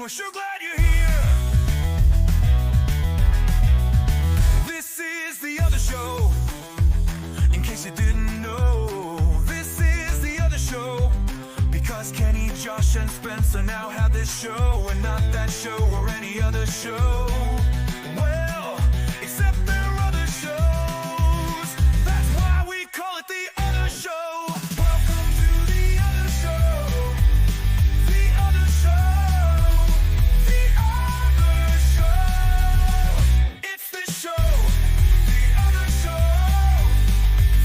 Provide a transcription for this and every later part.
sure glad you're here. This is the other show. In case you didn't know, this is the other show. Because Kenny, Josh, and Spencer now have this show, and not that show or any other show. Well, except there are other shows. That's why we call it the other show. Welcome to the other show. The other show. The other show. It's the show. The other show.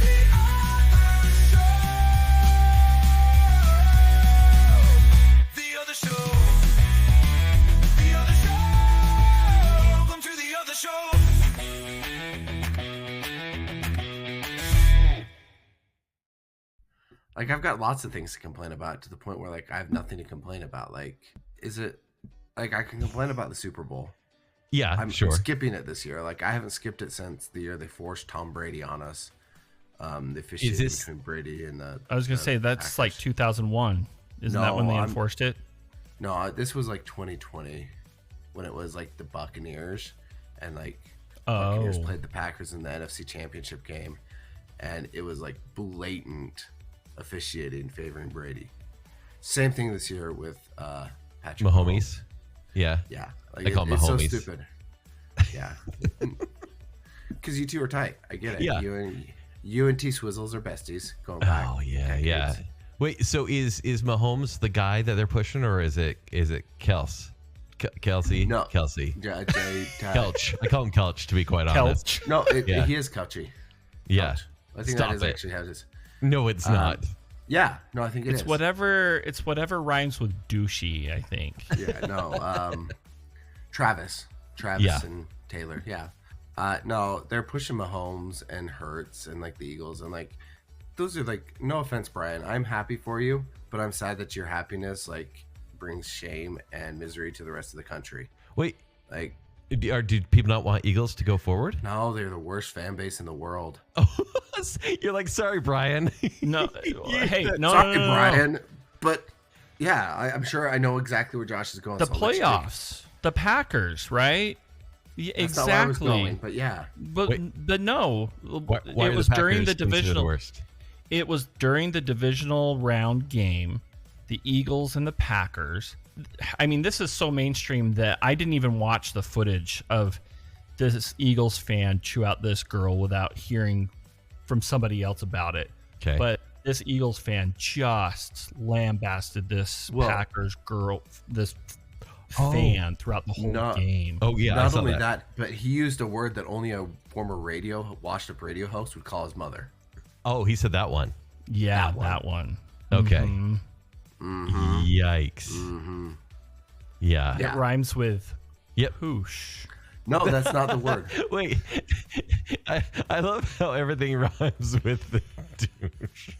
The other show. The other show. The other show. Welcome to the other show. Like, I've got lots of things to complain about, to the point where, like, I have nothing to complain about. Like, is it, like, I can complain about the Super Bowl. Yeah, I'm sure. skipping it this year. Like, I haven't skipped it since the year they forced Tom Brady on us. The officiating between Brady and the I was going to say, that's Packers. like 2001. Isn't that when they enforced it? No, this was like 2020, when it was like the Buccaneers, and like Oh. Buccaneers played the Packers in the NFC Championship game, and it was like blatant officiating favoring Brady. Same thing this year with Patrick Mahomes. Yeah. Yeah, like They call him it's so Mahomes. stupid. Yeah, because you two are tight. I get it. Yeah. You and T Swizzles are besties going back. Oh yeah, decades. yeah. Wait, so is Mahomes the guy that they're pushing, or is it Kelsey? No. Kelsey. Yeah, Kelch. I call him Kelch, to be quite honest. Kelch. No, Yeah. he is Couchy. Yeah. Couch. I think Stop that is it. actually how it is. No, it's not. Yeah, no, I think It's is. whatever rhymes with douchey, I think. Yeah, no. Travis Yeah. and Taylor. Yeah. No, they're pushing Mahomes and Hurts and like the Eagles, and like those are like, no offense, Brian, I'm happy for you, but I'm sad that your happiness like brings shame and misery to the rest of the country. Wait, Like, do people not want Eagles to go forward? no, they're the worst fan base in the world. Oh, you're like, sorry, Brian. No, hey, no, Sorry, no. Brian, but yeah, I'm sure I know exactly where Josh is going. The so let's take- playoffs, the Packers, right? Yeah, That's not where I was exactly. going, but yeah. But no, Why it are was the during Packers the considered divisional. worst? It was during the divisional round game, the Eagles and the Packers. I mean, this is so mainstream that I didn't even watch the footage of this Eagles fan chew out this girl without hearing from somebody else about it. Okay. But this Eagles fan just lambasted this Well- Packers girl, this fan throughout the whole No. game. Oh yeah, I Not saw only that. that, but he used a word that only a former washed-up radio host would call his mother. Oh, he said that one. Yeah, That one. that one. Okay. Mhm. Yikes. Yeah. Yeah. It rhymes with Yep. poosh. No, that's not the word. Wait, I love how everything rhymes with the douche.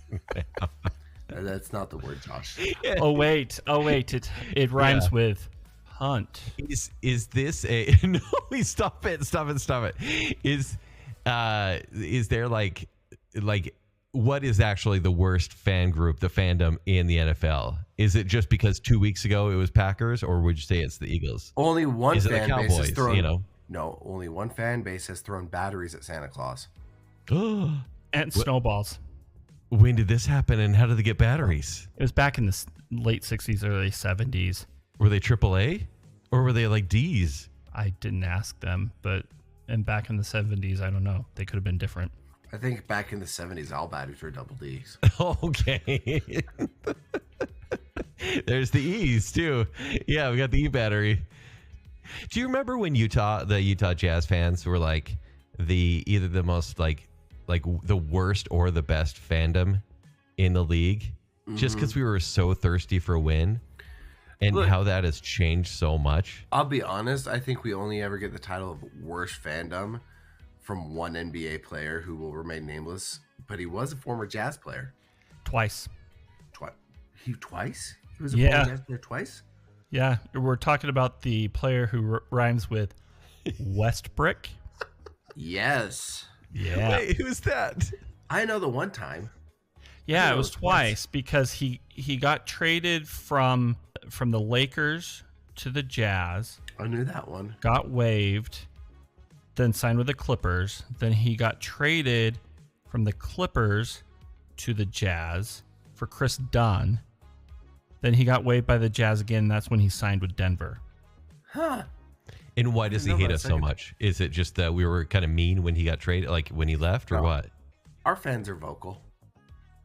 That's not the word, Josh. Oh wait, it rhymes Yeah. with hunt. Is this a no? Stop it! Is there like what is actually the worst fan group, the fandom in the NFL? Is it just because 2 weeks ago it was Packers, or would you say it's the Eagles? Only one Is it the fan base has Cowboys, thrown. you know? No, only one fan base has thrown batteries at Santa Claus. And snowballs. When did this happen, and how did they get batteries? It was back in the late 60s, early 70s. Were they AAA, or were they like D's? I didn't ask them, and back in the 70s, I don't know. They could have been different. I think back in the 70s, all batteries were double Ds. Okay. There's the E's too. Yeah, we got the E battery. Do you remember when the Utah Jazz fans were like either the most like the worst or the best fandom in the league, just because we were so thirsty for a win, and Look, how that has changed so much? I'll be honest, I think we only ever get the title of worst fandom from one NBA player who will remain nameless, but he was a former Jazz player. Twice. Twice? He was a Yeah. former Jazz player twice? Yeah, we're talking about the player who rhymes with Westbrick. Yes. Yeah. Wait, who's that? I know the one time. Yeah, I it know was it was twice because he got traded from the Lakers to the Jazz, I knew that one. got waived, then signed with the Clippers. Then he got traded from the Clippers to the Jazz for Chris Dunn. Then he got waived by the Jazz again. That's when he signed with Denver. Huh. And why does he know hate about us so second. much? Is it just that we were kind of mean when he got traded, like when he left, or No. what? Our fans are vocal.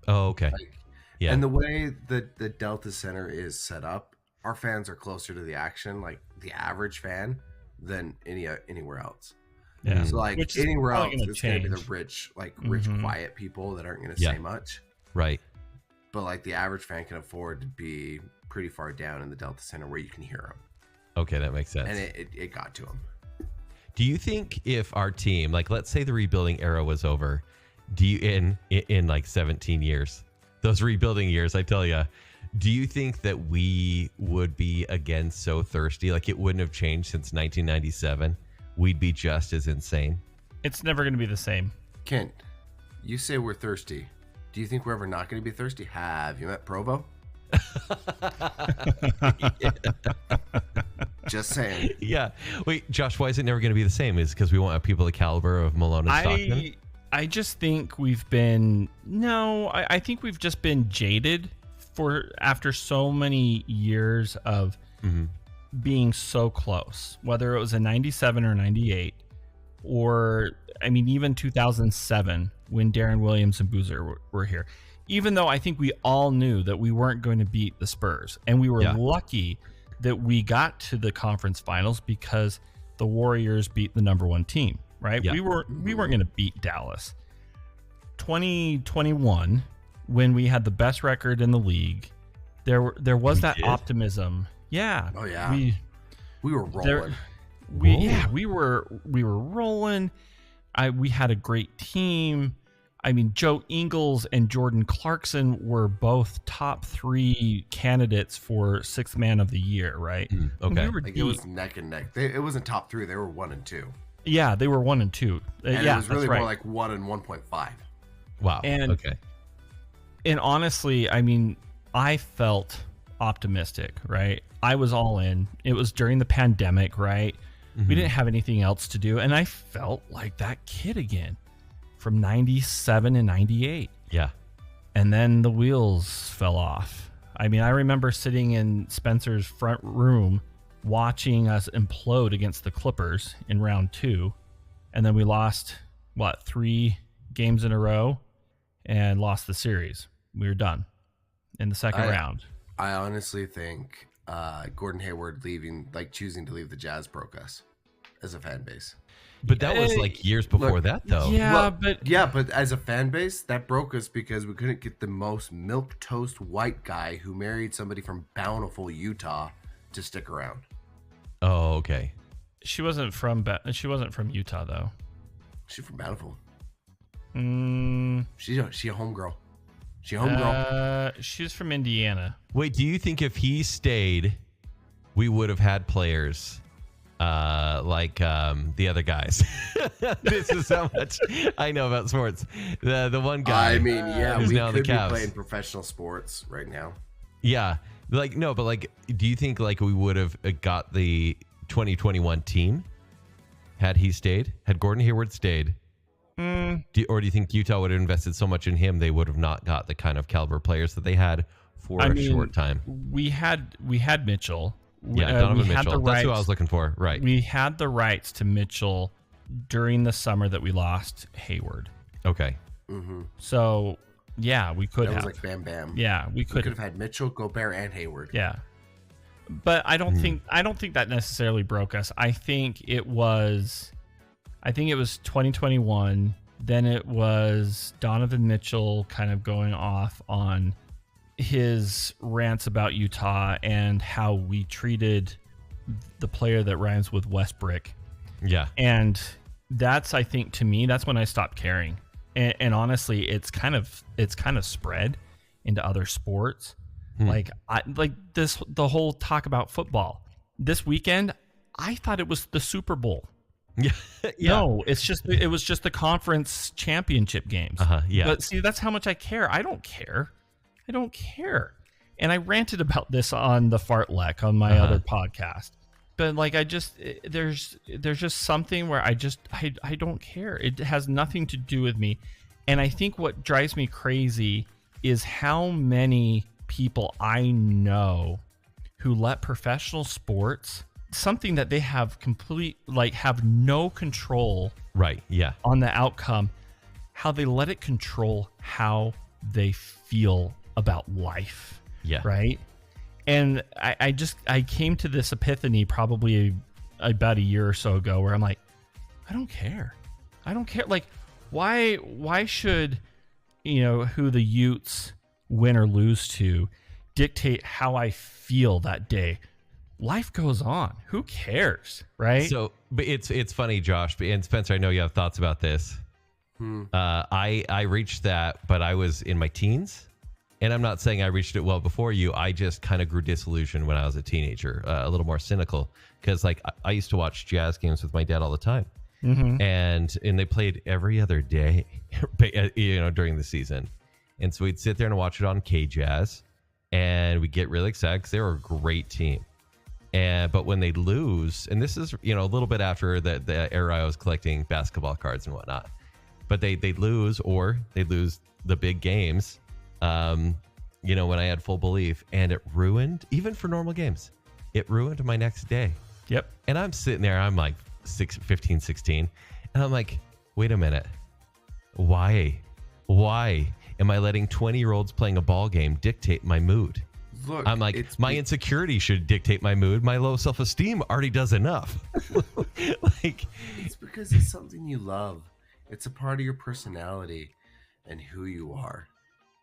Oh, okay. Like, Yeah. And the way that the Delta Center is set up, our fans are closer to the action, like the average fan, than anywhere else. Yeah. So like Which is anywhere probably else, gonna it's going to be the change. rich, Mhm. quiet people that aren't going to Yeah. say much. Right. But like the average fan can afford to be pretty far down in the Delta Center where you can hear them, Okay, that makes sense. and it got to them. Do you think if our team, like let's say the rebuilding era was over, do you in like 17 years, those rebuilding years, I tell you, do you think that we would be again so thirsty, like it wouldn't have changed since 1997? We'd be just as insane. It's never going to be the same. Kent, you say we're thirsty. Do you think we're ever not going to be thirsty? Have you met Provo? Just saying. Yeah. Wait, Josh, why is it never going to be the same? Is it because we won't have people the caliber of Malone and Stockton? I just think we've been I think we've just been jaded after so many years of being so close, whether it was in 97 or 98, or I mean even 2007 when Darren Williams and Boozer were here. Even though I think we all knew that we weren't going to beat the Spurs, and we were lucky that we got to the conference finals because the Warriors beat the number one team, right? Yeah. We weren't going to beat Dallas. 2021, when we had the best record in the league, there was We that did? optimism. Yeah. Oh yeah. We We were rolling. we were rolling. We had a great team. I mean, Joe Ingles and Jordan Clarkson were both top 3 candidates for 6th man of the year, right? Okay. We were Like deep. it was neck and neck. It wasn't top 3. They were 1 and 2. Yeah, they were 1 and 2. And Yeah, it was really that's right. more like 1 and 1.5. Wow. And- okay. And honestly, I mean, I felt optimistic, right? I was all in. It was during the pandemic, right? We didn't have anything else to do, and I felt like that kid again from 97 and 98. Yeah. And then the wheels fell off. I mean, I remember sitting in Spencer's front room watching us implode against the Clippers in round 2. And then we lost, 3 games in a row and lost the series. We were done in the second round. I honestly think Gordon Hayward choosing to leave the Jazz broke us as a fan base. But that was like years before look, that, though. Yeah, Well, but but as a fan base, that broke us because we couldn't get the most milquetoast white guy who married somebody from Bountiful, Utah, to stick around. Oh, okay. she wasn't from Utah though. She's from Bountiful. Mm, She's a homegirl. She a homegirl. she's from Indiana. Wait, do you think if he stayed, we would have had players like the other guys? This is how much I know about sports. The one guy. I mean, yeah, who's we now the could be Cavs. playing professional sports right now. Yeah. Like, no, but like, do you think like we would have got the 2021 team had he stayed? Had Gordon Hayward stayed? Or do you think Utah would have invested so much in him they would have not got the kind of caliber players that they had for a short time? We had Mitchell. Yeah, we Donovan had the Mitchell. That's who I rights- was looking for. Right. We had the rights to Mitchell during the summer that we lost Hayward. Okay. Mm-hmm. So yeah, we could That have. was like bam bam. Yeah, we We could could have had Mitchell, Gobert, and Hayward. Yeah. But I don't think that necessarily broke us. I think it was 2021. Then it was Donovan Mitchell kind of going off on his rants about Utah and how we treated the player that rhymes with Westbrick. Yeah. And that's, I think, to me, that's when I stopped caring. And honestly, it's kind of spread into other sports. The whole talk about football this weekend. I thought it was the Super Bowl. Yeah. No, it was just the conference championship games. Yeah. But see, that's how much I care. I don't care. And I ranted about this on the Fartlek on my other podcast. But like, there's just something where I don't care. It has nothing to do with me. And I think what drives me crazy is how many people I know who let professional sports, something that they have have no control Right. Yeah. on the outcome, how they let it control how they feel about life. Yeah. Right. And I came to this epiphany probably about a year or so ago where I'm like, I don't care. Like, why should, who the Utes win or lose to dictate how I feel that day? Life goes on. Who cares? Right. So, but it's funny, Josh, and Spencer, I know you have thoughts about this. I reached that, but I was in my teens. And I'm not saying I reached it well before you. I just kind of grew disillusioned when I was a teenager, a little more cynical, because like I used to watch Jazz games with my dad all the time, and they played every other day, during the season, and so we'd sit there and watch it on K-Jazz, and we'd get really excited because they were a great team, but when they lose, and this is a little bit after the era I was collecting basketball cards and whatnot, but they lose the big games. When I had full belief, and it ruined, even for normal games, it ruined my next day. Yep. And I'm sitting there, I'm like 15, 16, and I'm like, wait a minute. Why am I letting 20-year-olds playing a ball game dictate my mood? Look, I'm like, my insecurity should dictate my mood. My low self-esteem already does enough. It's because it's something you love. It's a part of your personality and who you are.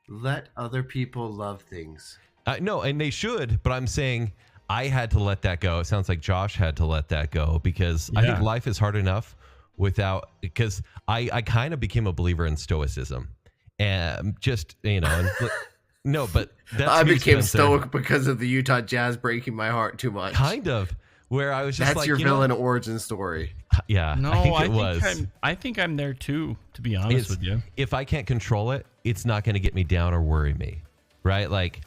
Let other people love things. No, and they should, but I'm saying I had to let that go. It sounds like Josh had to let that go because I think life is hard enough because I kind of became a believer in stoicism. And just, no, but that's I became stoic because of the Utah Jazz breaking my heart too much. Kind of. Where I was just that's like, your villain origin story. Yeah, no, I think I'm there too, to be honest with you. If I can't control it, it's not going to get me down or worry me, right? Like,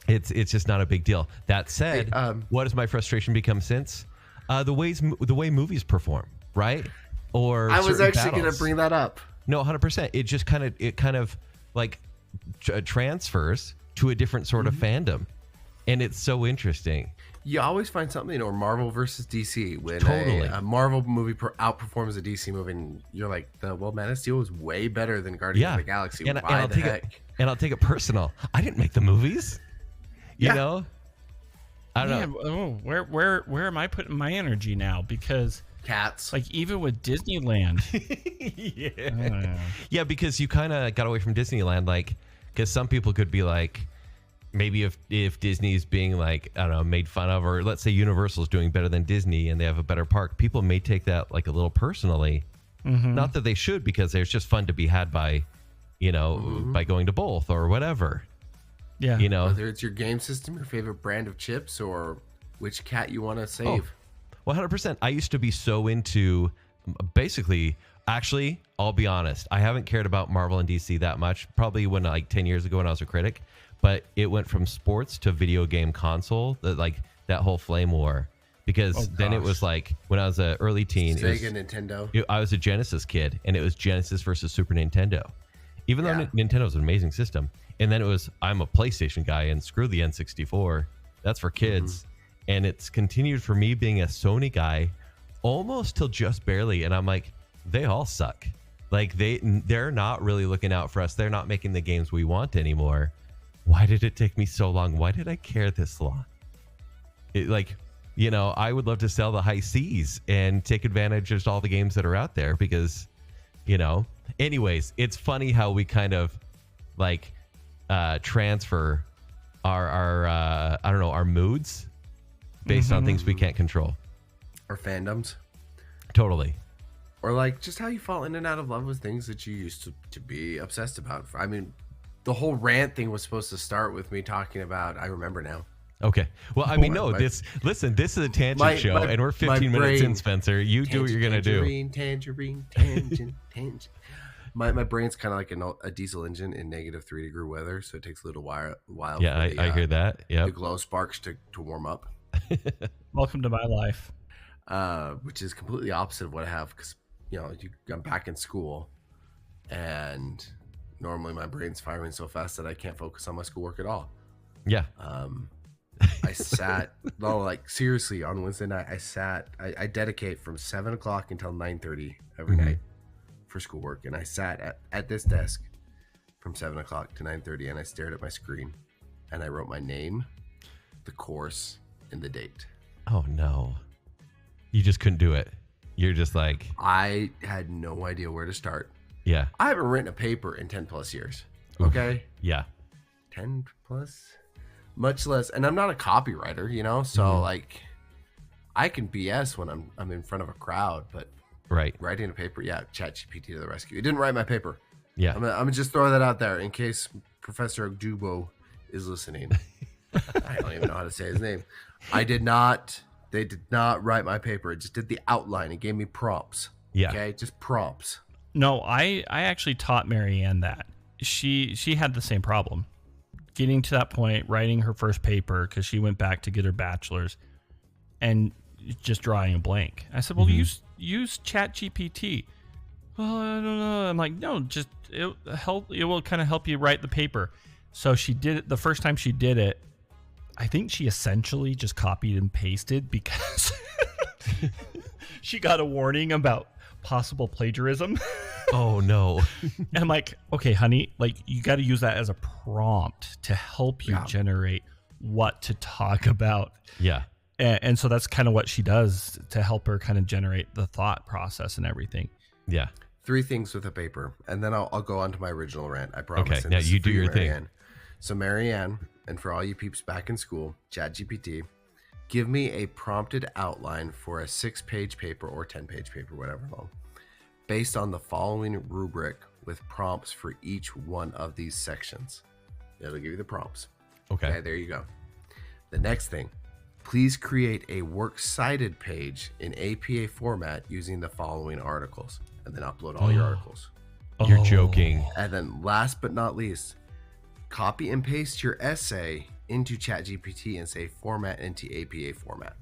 it's just not a big deal. That said, what has my frustration become since? The way movies perform, right? Or I was actually going to battles. bring that up. No, 100%. It just kind of like transfers to a different sort of fandom, and it's so interesting. You always find something, or Marvel versus DC, when Totally. a Marvel movie outperforms a DC movie, and you're like, Man of Steel was way better than Guardians of the Galaxy. And Why the heck? I'll take it personal. I didn't make the movies. You know? I don't know. Oh, where am I putting my energy now? Because Cats. like even with Disneyland, Yeah, because you kind of got away from Disneyland, like, because some people could be like, maybe if Disney's being like, I don't know, made fun of, or let's say Universal's doing better than Disney and they have a better park, people may take that like a little personally. Not that they should, because it's just fun to be had by, by going to both or whatever. yeah, Whether it's your game system, your favorite brand of chips, or which cat you want to save. 100%. I used to be so into, basically, actually, I'll be honest, I haven't cared about Marvel and DC that much, probably when like 10 years ago when I was a critic. But it went from sports to video game console, like that whole flame war. Because then it was like, when I was an early teen, Sega, Nintendo. I was a Genesis kid, and it was Genesis versus Super Nintendo. Even though Nintendo was an amazing system. And then it was, I'm a PlayStation guy, and screw the N64. That's for kids. And it's continued for me being a Sony guy almost till just barely. And I'm like, they all suck. Like, they're not really looking out for us. They're not making the games we want anymore. Why did it take me so long? Why did I care this long? I would love to sell the high seas and take advantage of all the games that are out there because, anyways, it's funny how we kind of like transfer our moods based on things we can't control. Or fandoms. Totally. Or like just how you fall in and out of love with things that you used to be obsessed about. I mean, the whole rant thing was supposed to start with me talking about, I remember now. Okay. Well, I mean, no, this is a tangent show, and we're 15 minutes in, Spencer. You do what you're going to do. Tangerine, tangent. My brain's kind of like a diesel engine in -3 degree weather, so it takes a little while. Yeah, for I hear that. Yeah. The glow sparks to warm up, Welcome to my life. which is completely opposite of what I have because I'm back in school, and normally my brain's firing so fast that I can't focus on my schoolwork at all. Yeah. I sat seriously on Wednesday night. I dedicate from 7 o'clock until 9:30 every night for schoolwork, and I sat at this desk from 7 o'clock to 9:30, and I stared at my screen, and I wrote my name, the course, and the date. Oh no, you just couldn't do it. You're just like, I had no idea where to start. yeah, I haven't written a paper in 10 plus years. Okay, yeah, 10 plus, much less, and I'm not a copywriter, so like I can BS when I'm in front of a crowd, but right, writing a paper, ChatGPT to the rescue. It didn't write my paper. yeah. I'm gonna just throw that out there in case Professor Dubo is listening. I don't even know how to say his name. They did not write my paper. It just did the outline. It gave me prompts. Yeah. Okay, just prompts. No, I actually taught Marianne that. She had the same problem. Getting to that point, writing her first paper because she went back to get her bachelor's and just drawing a blank. I said, well, use ChatGPT. Well, I don't know. I'm like, no, just it will kind of help you write the paper. So she did it the first time she did it. I think she essentially just copied and pasted because she got a warning about possible plagiarism. Oh no. And I'm like, okay, honey, like you got to use that as a prompt to help you generate what to talk about. Yeah. And so that's kind of what she does to help her kind of generate the thought process and everything. Yeah. 3 things with a paper, and then I'll go on to my original rant. I promise. Okay, And now this you is do for your thing. Marianne. So Marianne, and for all you peeps back in school, ChatGPT, give me a prompted outline for a 6-page paper or 10-page paper, whatever long, based on the following rubric with prompts for each one of these sections. It'll give you the prompts. Okay. There you go. The next thing, please create a works cited page in APA format using the following articles, and then upload all your articles. You're joking. And then last but not least, copy and paste your essay into ChatGPT and say format into APA format.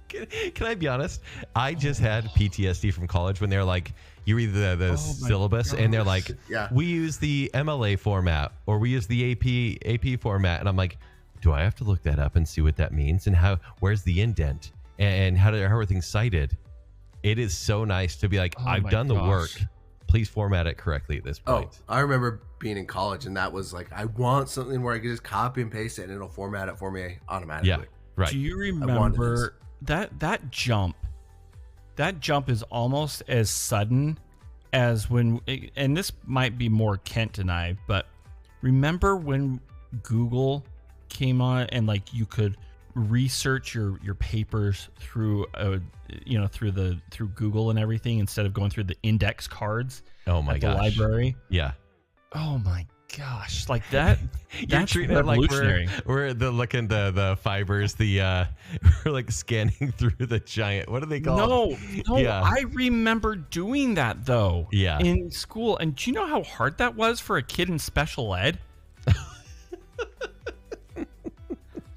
Can I be honest? I just had PTSD from college when they're like, you read the syllabus and they're like, we use the MLA format or we use the AP format. And I'm like, do I have to look that up and see what that means? And where's the indent and how are things cited? It is so nice to be like, I've done the work. Please format it correctly at this point. I remember being in college and that was like, I want something where I can just copy and paste it and it'll format it for me automatically. Yeah, right. Do you remember that jump? That jump is almost as sudden as when, and this might be more Kent and I, but remember when Google came on and like you could research your papers through through Google and everything instead of going through the index cards Oh my at gosh. the library. Yeah. Oh my gosh, like that. You're That's treating it like revolutionary. we're looking the fibers, we're like scanning through the giant. What are they called? No, Yeah. I remember doing that though. Yeah. In school, and do you know how hard that was for a kid in special ed?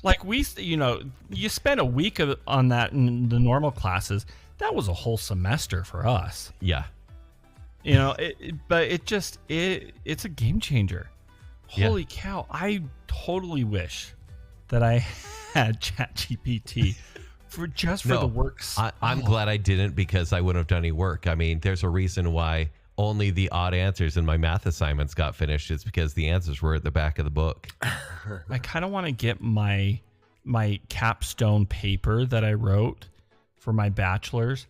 Like you spend a week on that in the normal classes. That was a whole semester for us. Yeah. But it's a game changer. Holy cow. I totally wish that I had ChatGPT for the works. I'm glad I didn't because I wouldn't have done any work. I mean, there's a reason why only the odd answers in my math assignments got finished. It's because the answers were at the back of the book. I kind of want to get my capstone paper that I wrote for my bachelor's,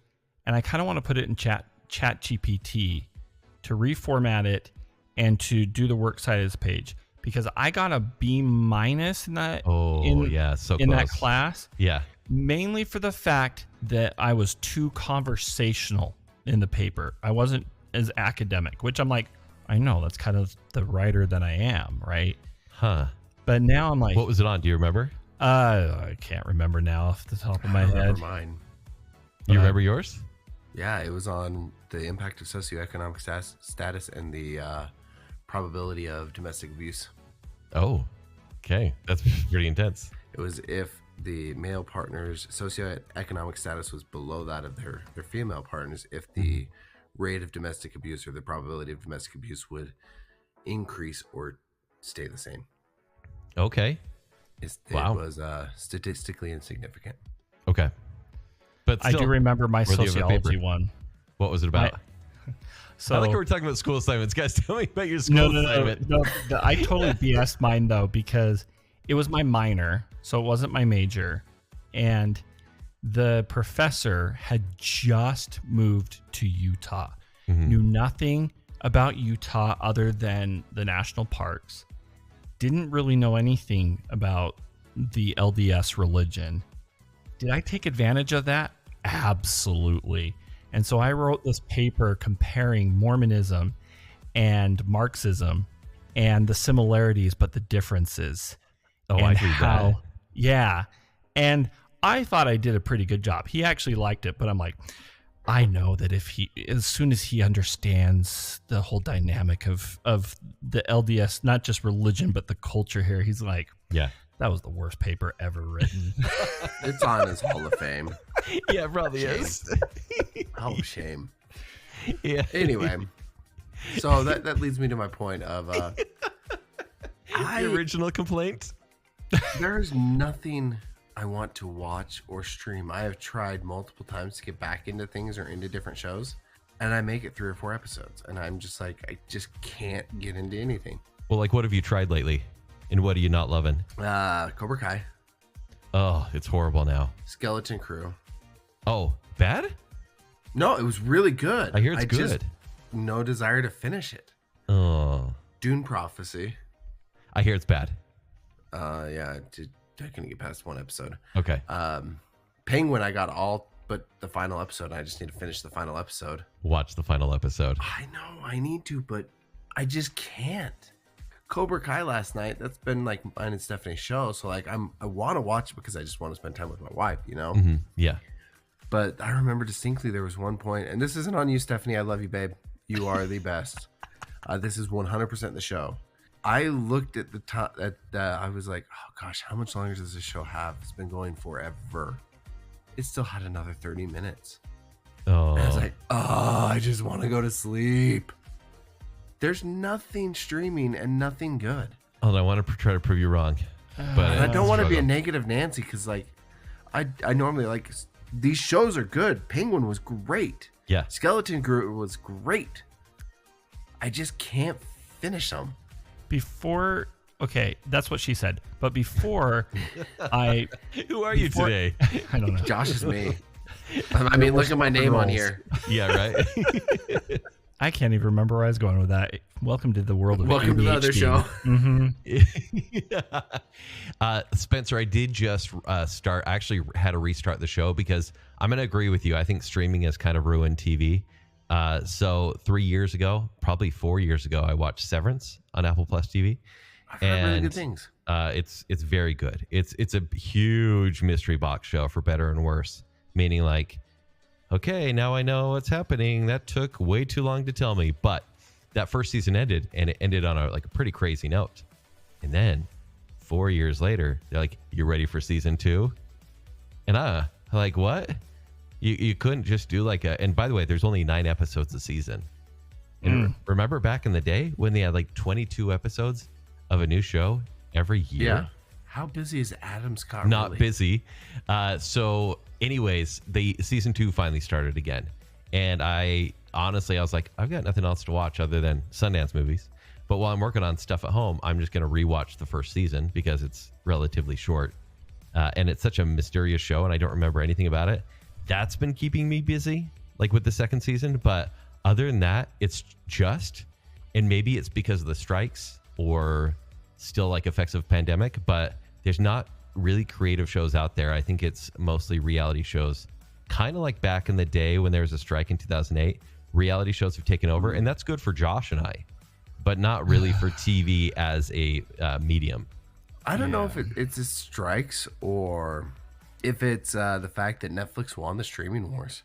and I kind of want to put it in ChatGPT to reformat it and to do the works cited page, because I got a B- in that. In that class. Yeah. Mainly for the fact that I was too conversational in the paper. I wasn't as academic, which I'm like, I know that's kind of the writer that I am, right? Huh. But now I'm like, what was it on? Do you remember? I can't remember now off the top of my I head. remember mine. You remember yours? Yeah, it was on the impact of socioeconomic status and the probability of domestic abuse. Oh, okay. That's pretty intense. It was if the male partner's socioeconomic status was below that of their female partners, if the rate of domestic abuse or the probability of domestic abuse would increase or stay the same. Okay. It Wow. was statistically insignificant. Okay. But I still, do remember my worthy of a sociology paper. one. What was it about? So I like how we're talking about school assignments. Guys, tell me about your school assignment. No, I totally BS'd mine though because it was my minor, so it wasn't my major, and the professor had just moved to Utah, knew nothing about Utah other than the national parks, didn't really know anything about the LDS religion. Did I take advantage of that? Absolutely. And so I wrote this paper comparing Mormonism and Marxism and the similarities, but the differences. Oh, and I read that. Yeah. And I thought I did a pretty good job. He actually liked it, but I'm like, I know that as soon as he understands the whole dynamic of the LDS, not just religion, but the culture here, he's like, Yeah. that was the worst paper ever written. It's on his Hall of Fame. Yeah, it probably is. Oh, shame. Yeah. Anyway, so that leads me to my point of The original complaint? there's nothing I want to watch or stream. I have tried multiple times to get back into things or into different shows, and I make it 3 or 4 episodes, and I'm just like, I just can't get into anything. Well, like, what have you tried lately? And what are you not loving? Cobra Kai, Oh, it's horrible now. Skeleton Crew. Oh, bad? No, it was really good. I hear it's just good. no desire to finish it. Oh, Dune Prophecy. I hear it's bad. Yeah, I couldn't get past 1 episode. Okay. Penguin, I got all but the final episode. I just need to finish the final episode. Watch the final episode. I know I need to, but I just can't. Cobra Kai last night, that's been like mine and Stephanie's show, so like I want to watch it because I just want to spend time with my wife, you know. Mhm. Yeah. But I remember distinctly there was one point, and this isn't on you, Stephanie, I love you, babe, you are the best. This is 100% the show. I looked at the top I was like, oh gosh, how much longer does this show have? It's been going forever. It still had another 30 minutes. Oh. And I was like, oh, I just want to go to sleep. There's nothing streaming and nothing good. Oh, I want to try to prove you wrong, but And I don't want to be a struggle. negative Nancy because, like, I normally like these shows are good. Penguin was great. Yeah. Skeleton Crew was great. I just can't finish them. Before, okay, that's what she said. But before I, Who are you before- today? I don't know. Josh is me. I mean, look at my name on here. Yeah, right. I can't even remember where I was going with that. Welcome to the world of Welcome to the other ADHD. show. Spencer, I did just start. I actually had to restart the show because I'm going to agree with you. I think streaming has kind of ruined TV. So 3 years ago, probably 4 years ago, I watched Severance on Apple Plus TV. I've heard really good things. It's very good. It's a huge mystery box show for better and worse. Meaning like, okay, now I know what's happening. That took way too long to tell me. But that first season ended, and it ended on a pretty crazy note. And then 4 years later, they're like, "You ready for season 2?" And like, what? You couldn't just do like a. And by the way, there's only 9 episodes a season. And remember back in the day when they had like 22 episodes of a new show every year? Yeah. How busy is Adam Scott? Not really? busy. So anyways, the season 2 finally started again. And I was like, I've got nothing else to watch other than Sundance movies. But while I'm working on stuff at home, I'm just going to rewatch the first season because it's relatively short. And it's such a mysterious show and I don't remember anything about it. That's been keeping me busy, like with the second season. But other than that, it's just, and maybe it's because of the strikes or still like effects of pandemic, but there's not really creative shows out there. I think it's mostly reality shows, kind of like back in the day when there was a strike in 2008. Reality shows have taken over, and that's good for Josh and I, but not really for TV as a medium. I don't know if it's the strikes or if it's the fact that Netflix won the streaming wars.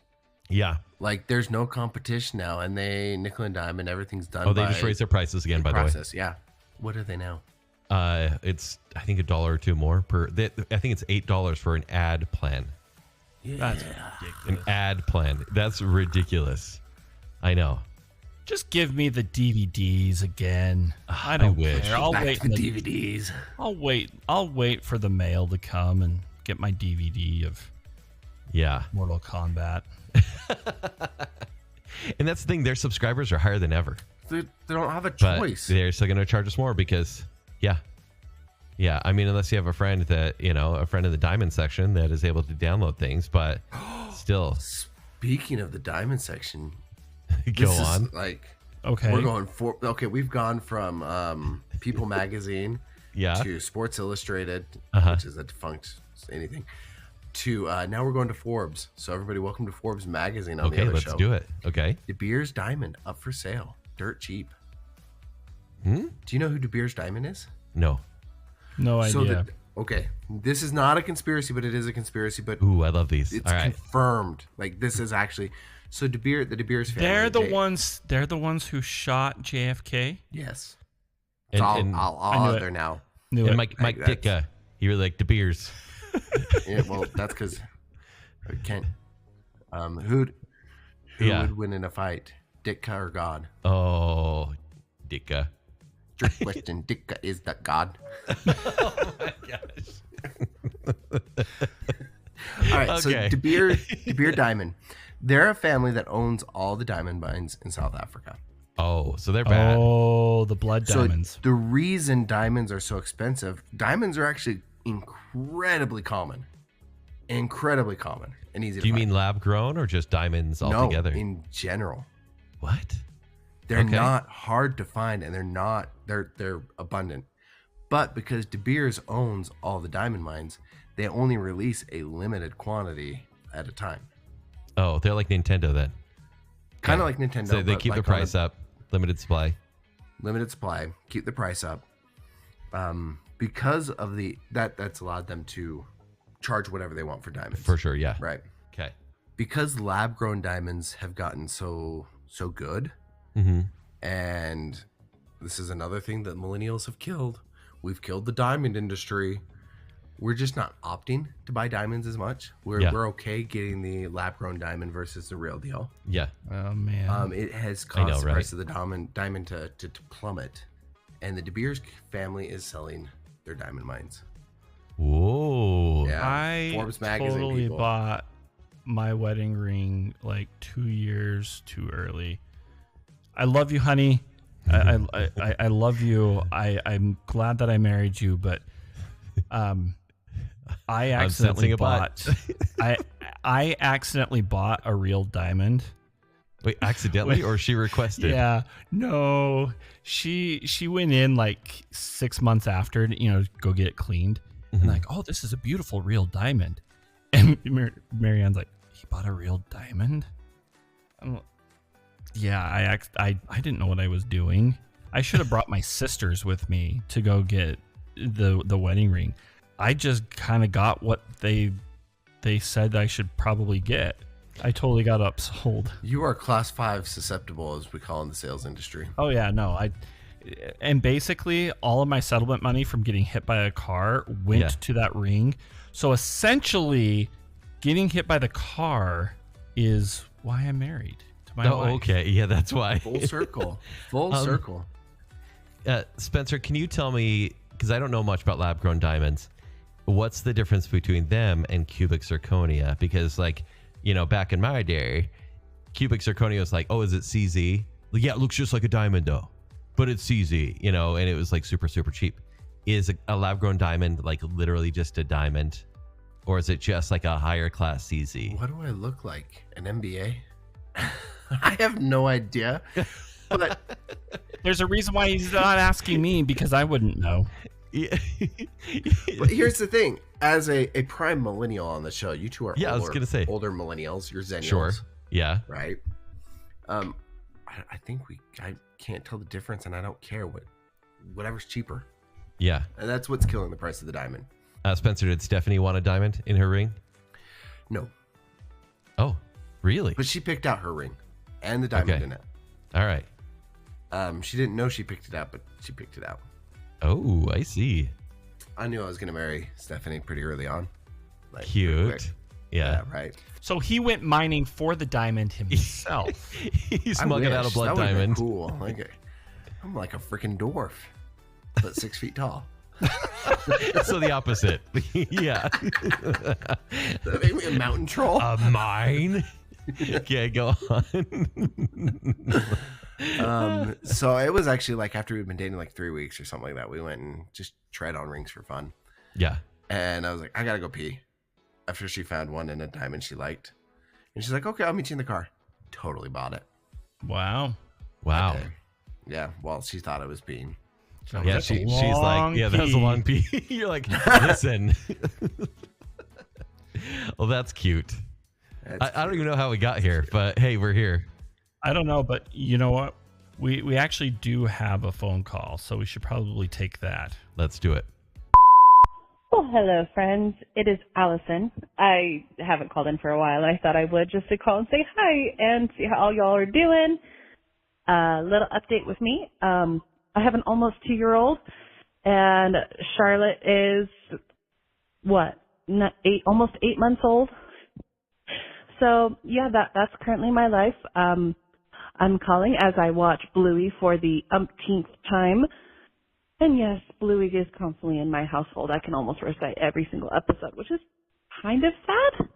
Yeah. Like there's no competition now, and they nickel and dime, and everything's done. Oh, they by just raised their prices again, by process. Yeah. What are they now? the way. It's I think $1 or $2 more per. I think it's $8 for an ad plan. Yeah. That's ridiculous. An ad plan. That's ridiculous. I know. Just give me the DVDs again. I don't wish. care. I'll Back wait. to the DVDs. I'll wait for the mail to come and get my DVD of Yeah. Mortal Kombat. And that's the thing. Their subscribers are higher than ever. They don't have a But choice. they're still going to charge us more because, yeah. Yeah. I mean, unless you have a friend that, a friend in the diamond section that is able to download things, but still. Speaking of the diamond section, Go this is on. like Okay. we're going for. Okay, we've gone from People Magazine Yeah. to Sports Illustrated, Uh-huh. which is a defunct anything, to now we're going to Forbes. So everybody, welcome to Forbes Magazine on the Okay, other let's show. do it. Okay. De Beers Diamond up for sale, dirt cheap. Hmm? Do you know who De Beers Diamond is? No. No So idea. okay, this is not a conspiracy, but it is a conspiracy. But Ooh, I love these. it's All right. confirmed. Like this is actually so the De Beers family. They're the ones who shot JFK. Yes. And- So and- I'll I knew out it. there now. Knew And it. Mike that's- Ditka, he really liked De Beers. Yeah, well, that's because Kent. Who Yeah. would win in a fight, Ditka or God? Oh, Ditka. Trick question. Ditka is the God. Oh my gosh. All right. So Okay. De Beer Diamond. They're a family that owns all the diamond mines in South Africa. Oh, so they're bad. Oh, the blood diamonds. So the reason diamonds are so expensive, diamonds are actually incredibly common. Incredibly common and easy to Do you find. mean lab grown or just diamonds no, altogether? in general. What? They're Okay. not hard to find, and they're abundant. But because De Beers owns all the diamond mines, they only release a limited quantity at a time. Oh, they're like Nintendo then. Kind of Okay. like Nintendo. So they but keep like the on a price up, limited supply. limited supply, keep the price up. Because of that's allowed them to charge whatever they want for diamonds. For sure, yeah. Right. Okay. Because lab grown diamonds have gotten so good. Mm-hmm. And this is another thing that millennials have killed. We've killed the diamond industry. We're just not opting to buy diamonds as much. We're okay getting the lab grown diamond versus the real deal. Yeah. Oh man. It has I know, caused the right? price of the diamond to plummet. And the De Beers family is selling their diamond mines. Whoa. Yeah. I Forbes magazine totally people. bought my wedding ring like 2 years too early. I love you, honey. I love you. I'm glad that I married you, but I accidentally sensing a butt. I accidentally bought a real diamond. Wait, accidentally or she requested? Yeah, no, she went in like 6 months after, go get it cleaned, and like, oh, this is a beautiful real diamond, and Marianne's like, he bought a real diamond. I'm like, yeah, I didn't know what I was doing. I should have brought my sisters with me to go get the wedding ring. I just kind of got what they said I should probably get. I totally got upsold. You are class 5 susceptible, as we call in the sales industry. Oh yeah, no, and basically all of my settlement money from getting hit by a car went to that ring. So essentially, getting hit by the car is why I'm married to my wife. Okay. Yeah, that's why. Full circle. Full circle. Spencer, can you tell me, because I don't know much about lab grown diamonds, what's the difference between them and cubic zirconia? Because back in my day, cubic zirconia was like, oh, is it CZ? Like, yeah, it looks just like a diamond though, but it's CZ, and it was like super, super cheap. Is a lab grown diamond like literally just a diamond, or is it just like a higher class CZ? What do I look like? An MBA? I have no idea. But There's a reason why he's not asking me, because I wouldn't know. Yeah. But here's the thing: as a prime millennial on the show, you two are Yeah, I was gonna say. older millennials. You're Zennials, Sure. Yeah. right? I think I can't tell the difference, and I don't care whatever's cheaper, Yeah. and that's what's killing the price of the diamond. Spencer, did Stephanie want a diamond in her ring? No, Oh, Really? But she picked out her ring and the diamond in it. All right. She didn't know she picked it out, but she picked it out. Oh, I see. I knew I was going to marry Stephanie pretty early on. Like, pretty Cute. quick. Yeah. Right. So he went mining for the diamond himself. He's smuggling out a blood That would've been diamond. Cool. I'm like a freaking dwarf, but 6 feet tall. So the opposite. Yeah. That made me a mountain troll. A mine? Okay, go on. So it was actually like after we'd been dating like 3 weeks or something like that, we went and just tried on rings for fun. Yeah. And I was like, I gotta go pee. After she found one in a diamond she liked. And she's like, okay, I'll meet you in the car. Totally bought it. Wow. Wow. Okay. Yeah, well, she thought I was peeing. So Yeah, that's a she's like, long yeah, that was a pee. long pee. You're like, listen. Well, that's cute. I don't even know how we got here, but hey, we're here. I don't know, but you know what? We actually do have a phone call, so we should probably take that. Let's do it. Well, hello, friends. It is Allison. I haven't called in for a while. I thought I would just to call and say hi and see how all y'all are doing. Little update with me. I have an almost 2-year-old, and Charlotte is, almost 8 months old. So, yeah, that's currently my life. I'm calling as I watch Bluey for the umpteenth time. And yes, Bluey is constantly in my household. I can almost recite every single episode, which is kind of sad.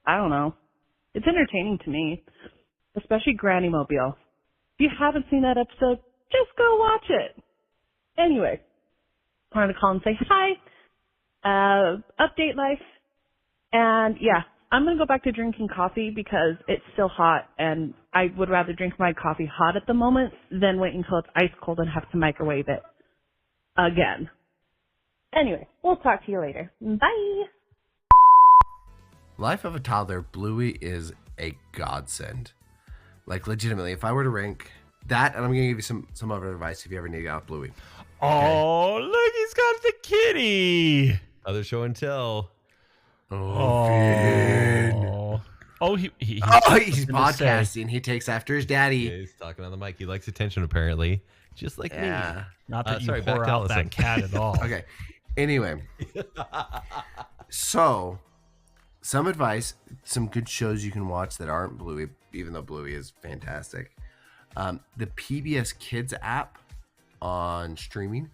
I don't know. It's entertaining to me, especially Granny Mobile. If you haven't seen that episode, just go watch it. Anyway, I wanted to call and say hi, update life, and yeah, I'm going to go back to drinking coffee because it's still hot, and I would rather drink my coffee hot at the moment than wait until it's ice cold and have to microwave it again. Anyway, we'll talk to you later. Bye! Life of a toddler, Bluey is a godsend. Like, legitimately, if I were to rank that, and I'm going to give you some other advice if you ever need to get out Bluey. Oh, look, he's got the kitty. Other show and tell. Oh, he's He's gonna say- podcasting. He takes after his daddy. Yeah, he's talking on the mic. He likes attention, apparently. Just like me. Yeah. Not that you sorry, back whore to out Allison. that cat at all. Okay. Anyway. So, some advice, some good shows you can watch that aren't Bluey, even though Bluey is fantastic. The PBS Kids app on streaming,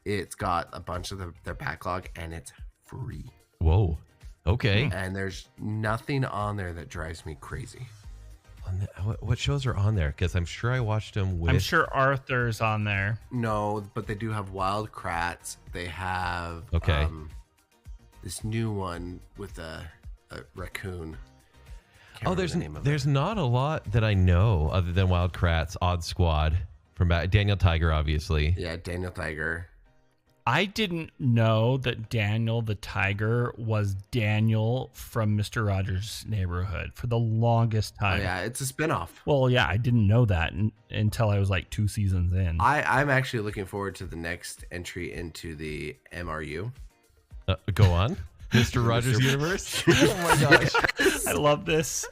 it's got a bunch of their backlog, and it's free. Whoa. Okay. And there's nothing on there that drives me crazy. What shows are on there? Because I'm sure I watched them with. I'm sure Arthur's on there. No, but they do have Wild Kratts. They have Okay. This new one with a raccoon. Can't Oh, remember the name of it. there's not a lot that I know other than Wild Kratts, Odd Squad, from Daniel Tiger, obviously. Yeah, Daniel Tiger. I didn't know that Daniel the Tiger was Daniel from Mr. Rogers' Neighborhood for the longest Oh, time. yeah, it's a spinoff. Well, yeah, I didn't know that until I was like 2 seasons in. I'm actually looking forward to the next entry into the MRU. Go on. Mr. Rogers Universe. Oh my gosh. I love this.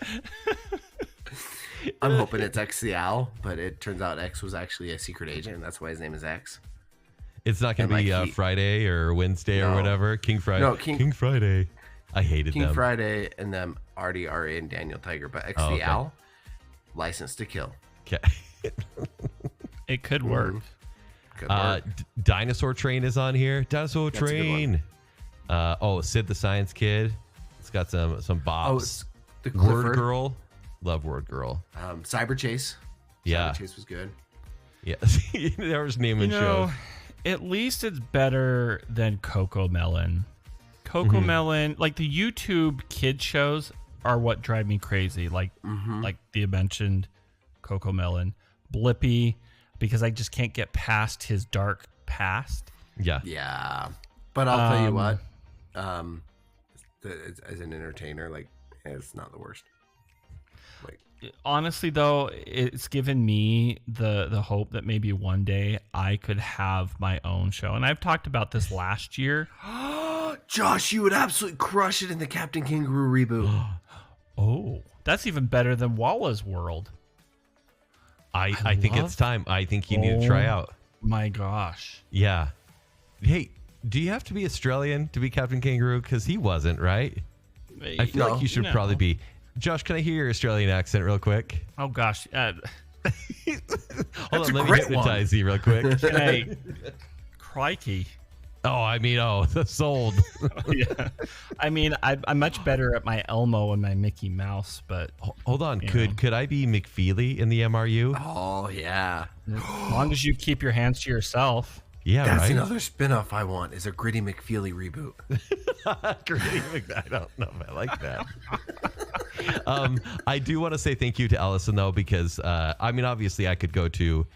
I'm hoping it's X the Owl, but it turns out X was actually a secret agent, and that's why his name is X. It's not going And, to be like, Friday or Wednesday or No. whatever. King Friday. No, King Friday. I hated King them. Friday and them already are in Daniel Tiger, but X Oh, the okay. Owl, License to Kill. Okay. It could work. Good work. Dinosaur Train is on here. Dinosaur That's a good Train. Sid the Science Kid. It's got some bops. it's the Word Clifford. Girl. Love Word Girl. Cyber Chase. Yeah. Cyber Chase was good. Yeah. There was naming You know, shows. at least it's better than Coco Melon. Coco Melon, like the YouTube kid shows are what drive me crazy. Like the mentioned Coco Melon, Blippi, because I just can't get past his dark past. Yeah. Yeah, but I'll tell you what, as an entertainer, like, it's not the worst. Like, Honestly, though, it's given me the hope that maybe one day I could have my own show. And I've talked about this last year. Josh, you would absolutely crush it in the Captain Kangaroo reboot. Oh, That's even better than Walla's World. I think it's time. I think you need to try out. My gosh. Yeah. Hey, do you have to be Australian to be Captain Kangaroo? Because he wasn't, right? I feel like you should probably be. Josh, can I hear your Australian accent real quick? Oh, gosh. Hold on, let me hypnotize you real quick. Hey, crikey. Sold. Yeah. I mean, I'm much better at my Elmo and my Mickey Mouse, but... Hold on. Could I be McFeely in the MRU? Oh, yeah. As long as you keep your hands to yourself. Yeah, That's right? another spin-off I want, is a Gritty McFeely reboot. I don't know if I like that. I do want to say thank you to Allison, though, because, obviously I could go to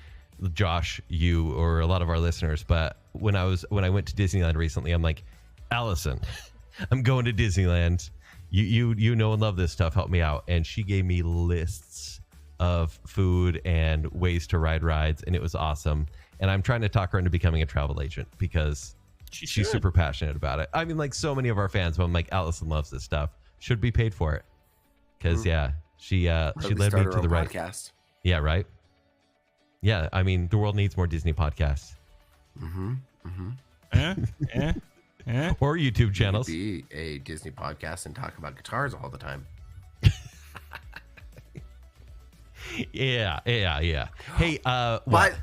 Josh, you, or a lot of our listeners, but when I went to Disneyland recently, I'm like, Allison, I'm going to Disneyland. You know and love this stuff. Help me out. And she gave me lists of food and ways to ride rides, and it was awesome. And I'm trying to talk her into becoming a travel agent because she's super passionate about it. I mean, like so many of our fans, but I'm like, Allison loves this stuff. Should be paid for it. Because, she led me to the right podcast. Yeah, right? Yeah, I mean, the world needs more Disney podcasts. Or YouTube channels. Be a Disney podcast and talk about guitars all the time. Yeah. Hey, But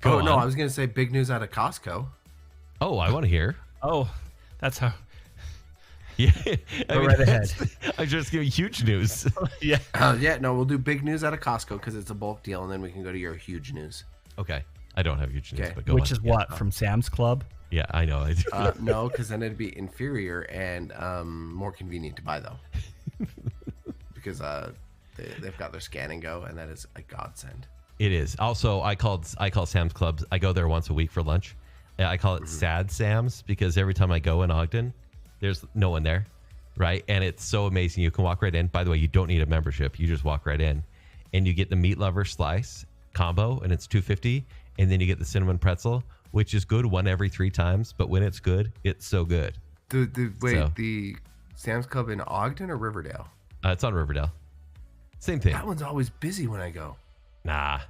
Go on. I was going to say big news out of Costco. Oh, I want to hear. Oh, that's how... Yeah, right ahead. I just give you huge news. Yeah. We'll do big news out of Costco because it's a bulk deal, and then we can go to your huge news. Okay, I don't have huge news, Okay. but go Which on. is what? From Sam's Club? Yeah, I know. No, because then it'd be inferior and more convenient to buy, though. Because they've got their scan and go, and that is a godsend. It is. Also, I call Sam's Club. I go there once a week for lunch. I call it Sad Sam's because every time I go in Ogden, there's no one there, right? And it's so amazing. You can walk right in. By the way, you don't need a membership. You just walk right in, and you get the meat lover slice combo, and it's $2.50, and then you get the cinnamon pretzel, which is good one every 3 times. But when it's good, it's so good. The Sam's Club in Ogden or Riverdale? It's on Riverdale. Same thing. That one's always busy when I go. Nah.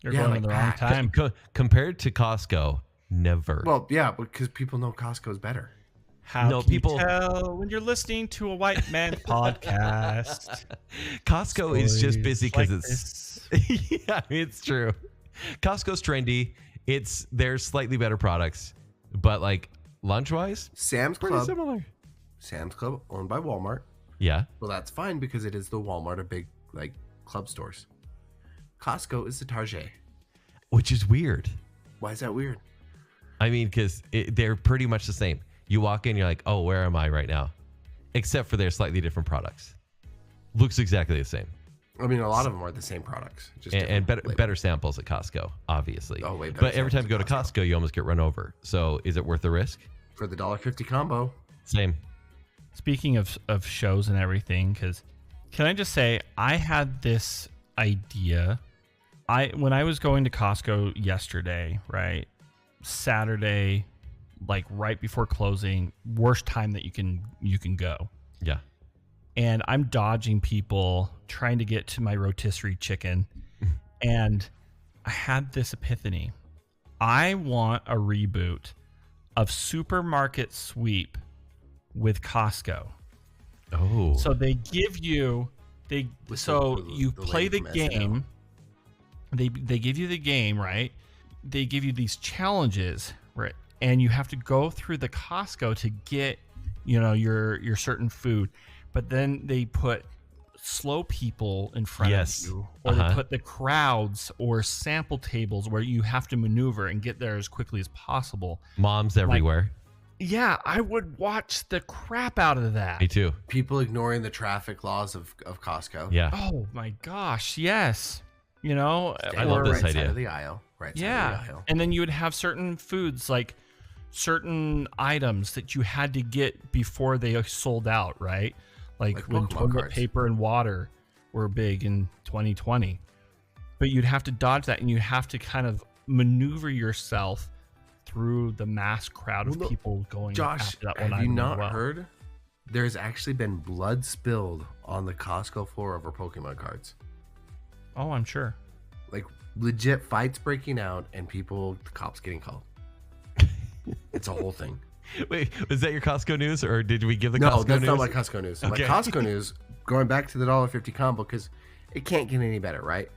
You're going in the wrong time. Compared to Costco, never. Well, yeah, because people know Costco's better. How can you tell when you're listening to a white man podcast? Costco is just busy because like it's yeah, it's true. Costco's trendy. There's slightly better products, but like lunch wise, Sam's pretty Club. similar. Sam's Club owned by Walmart. Yeah. Well, that's fine because it is the Walmart of big club stores. Costco is the Target. Which is weird. Why is that weird? I mean, because they're pretty much the same. You walk in, you're like, oh, where am I right now? Except for their slightly different products. Looks exactly the same. I mean, a lot of them are the same products. Just And better samples at Costco, obviously. Oh, way better But every time you go to samples at Costco, you almost get run over. So is it worth the risk? For the $1.50 combo. Same. Speaking of shows and everything, because can I just say, I had this idea. When I was going to Costco yesterday, right? Saturday, like right before closing, worst time that you can go. Yeah. And I'm dodging people trying to get to my rotisserie chicken. And I had this epiphany. I want a reboot of Supermarket Sweep with Costco. Oh. So they give you you play the game. They give you the game, right? They give you these challenges, right? And you have to go through the Costco to get, your certain food. But then they put slow people in front of you, or they put the crowds or sample tables where you have to maneuver and get there as quickly as possible. Moms everywhere. Yeah, I would watch the crap out of that. Me too. People ignoring the traffic laws of Costco. Yeah. Oh my gosh, yes. I love this right idea. Side of the aisle. Right side of the aisle. And then you would have certain foods, like certain items that you had to get before they sold out, right? Like when Pokemon toilet cards. paper and water were big in 2020. But you'd have to dodge that, and you have to kind of maneuver yourself through the mass crowd of people going Josh, after that one have you item not as well. heard There's actually been blood spilled on the Costco floor over Pokemon cards. Oh, I'm sure. Like legit fights breaking out and the cops getting called. It's a whole thing. Wait, was that your Costco news, or did we give the No, Costco that's news? not my Costco news. Okay. My Costco news, going back to the $1.50 combo, because it can't get any better, right?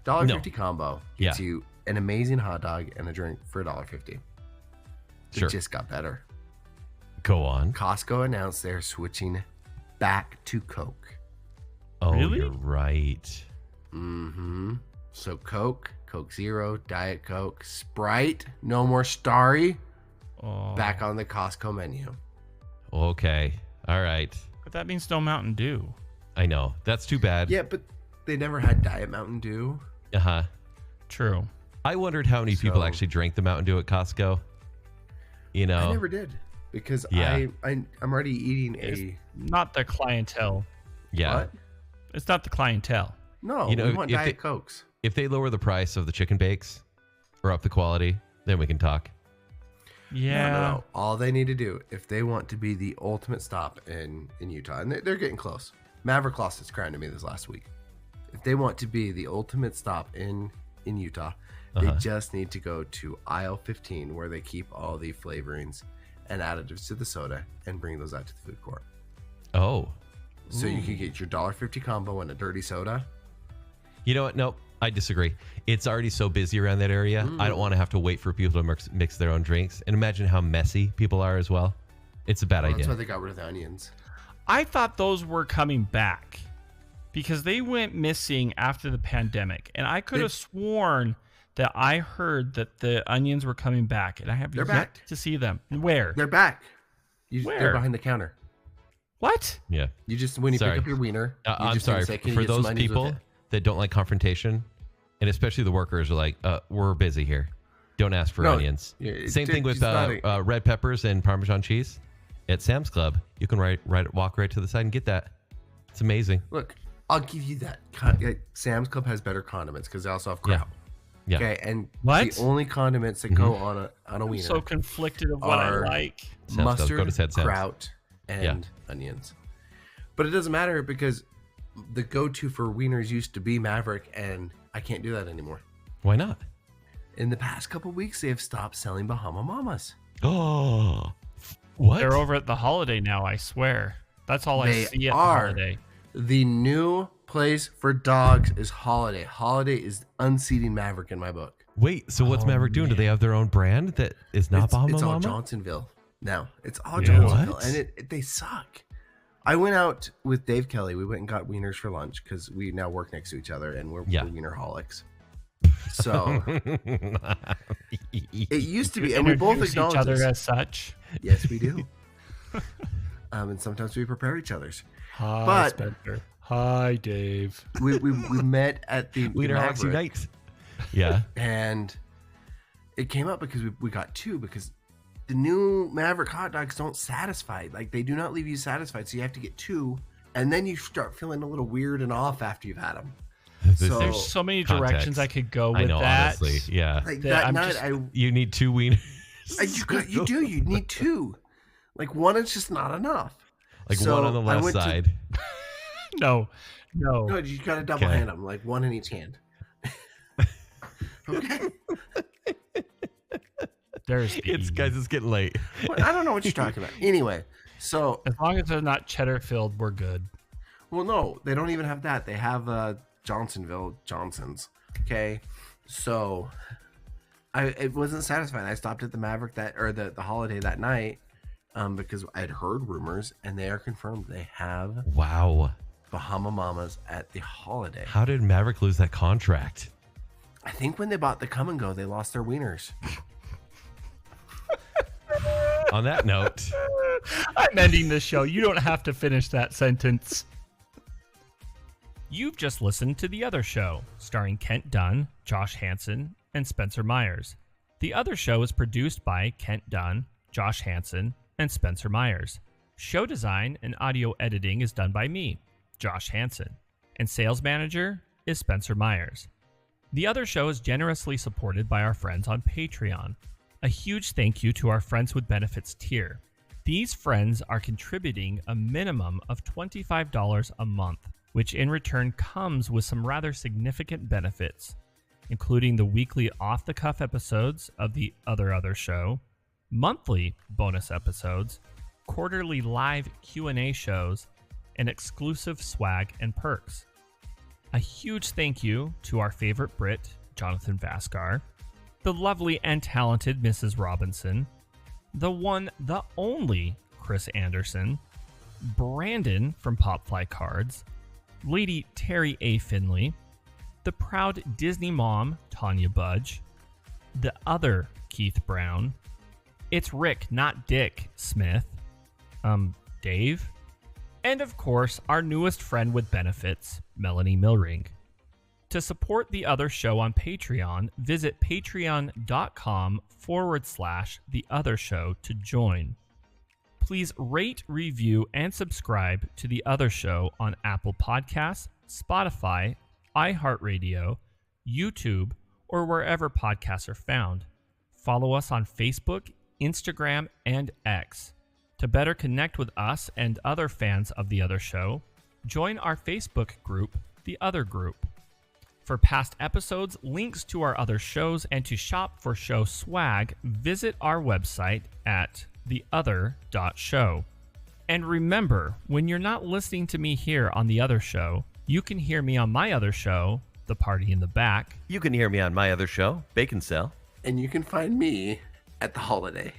$1.50 combo gets you an amazing hot dog and a drink for $1.50. Sure. It just got better. Go on. Costco announced they're switching back to Coke. Oh, Really? you're right. Mm-hmm. So Coke, Coke Zero, Diet Coke, Sprite, no more Starry, Oh. back on the Costco menu. Okay. All right. But that means no Mountain Dew. I know. That's too bad. Yeah, but they never had Diet Mountain Dew. Uh-huh. True. I wondered how many people So- actually drank the Mountain Dew at Costco. You know. I never did because Yeah. I'm already eating a Not the clientele. Yeah. what? It's not the clientele. No, You know, we want if Diet they- Cokes. If they lower the price of the chicken bakes or up the quality, then we can talk. Yeah. No. All they need to do, if they want to be the ultimate stop in Utah, and they're getting close. Maverick lost his crown to me this last week. If they want to be the ultimate stop in Utah, they just need to go to aisle 15 where they keep all the flavorings and additives to the soda and bring those out to the food court. Oh. So you can get your $1.50 combo and a dirty soda. You know what? Nope. I disagree. It's already so busy around that area. I don't want to have to wait for people to mix their own drinks. And imagine how messy people are as well. It's a bad Well, idea. that's why they got rid of the onions. I thought those were coming back because they went missing after the pandemic. And I could have sworn that I heard that the onions were coming back. And I have They're yet back. to see them. Where? They're back. They're Where? behind the counter. What? Yeah. You just when you Sorry. pick up your wiener. you I'm just sorry. say, "Can you For get some those onions with people it?" that don't like confrontation, and especially the workers are like, we're busy here. Don't ask for No, onions. yeah, Same thing with it's not red peppers and Parmesan cheese at Sam's Club. You can walk right to the side and get that. It's amazing. Look, I'll give you that. Sam's Club has better condiments because they also have Yeah. kraut. Yeah. Okay, and What? the only condiments that go on a I'm wiener so conflicted of what I are like. Sam's Club. mustard, Go to Sam's. kraut, and onions. But it doesn't matter because the go-to for wieners used to be Maverick, and I can't do that anymore. Why not? In the past couple weeks, they have stopped selling Bahama Mamas. Oh, what? They're over at the Holiday now, I swear. That's all I They see at the are. Holiday. The new place for dogs is Holiday. Holiday is unseating Maverick in my book. Wait, so what's Oh, Maverick doing? Do they have their own brand that is not Bahama it's all Mama? Johnsonville now. It's all Yeah. Johnsonville, What? and they suck. I went out with Dave Kelly. We went and got wieners for lunch because we now work next to each other, and we're wienerholics. So it used to be, and we both Introduce acknowledge each other this. as such. Yes, we do. And sometimes we prepare each other's. Hi, But- Spencer. Hi, Dave. We met at the Wienerholics Maverick, Unite. Yeah. and it came up because we got two because the new Maverick hot dogs don't satisfy. Like they do not leave you satisfied, so you have to get two, and then you start feeling a little weird and off after you've had them. So- There's so many Context. directions I could go with I know, that. honestly. Yeah. Like Yeah, that I'm night, just- You need two wieners. you need two. Like one is just not enough. Like So one on the I left went to- side. No. No, you gotta double Okay. hand them, like one in each hand. Okay. There's the It's E. guys, it's getting late. Well, I don't know what you're talking about. Anyway, so As long as they're not cheddar filled, we're good. well, no, they don't even have that. They have Johnson's. Okay, so it wasn't satisfying. I stopped at the Maverick the Holiday that night because I had heard rumors, and they are confirmed. They have Wow. Bahama Mamas at the Holiday. How did Maverick lose that contract? I think when they bought the Come and Go, they lost their wieners. On that note, I'm ending this show. You don't have to finish that sentence. You've just listened to The Other Show, starring Kent Dunn, Josh Hansen, and Spencer Myers. The Other Show is produced by Kent Dunn, Josh Hansen, and Spencer Myers. Show design and audio editing is done by me, Josh Hansen, and sales manager is Spencer Myers. The Other Show is generously supported by our friends on Patreon. A huge thank you to our Friends with Benefits tier. These friends are contributing a minimum of $25 a month, which in return comes with some rather significant benefits, including the weekly off-the-cuff episodes of the Other Show, monthly bonus episodes, quarterly live Q&A shows, and exclusive swag and perks. A huge thank you to our favorite Brit, Jonathan Vaskar, the lovely and talented Mrs. Robinson, the one, the only Chris Anderson, Brandon from Popfly Cards, Lady Terry A. Finley, the proud Disney mom, Tanya Budge, the other Keith Brown, it's Rick, not Dick Smith, Dave, and of course, our newest friend with benefits, Melanie Milring. To support The Other Show on Patreon, visit patreon.com/The Other Show to join. Please rate, review, and subscribe to The Other Show on Apple Podcasts, Spotify, iHeartRadio, YouTube, or wherever podcasts are found. Follow us on Facebook, Instagram, and X. To better connect with us and other fans of The Other Show, join our Facebook group, The Other Group. For past episodes, links to our other shows, and to shop for show swag, visit our website at theother.show. And remember, when you're not listening to me here on The Other Show, you can hear me on my other show, The Party in the Back. You can hear me on my other show, Baconsale. And you can find me at the holiday.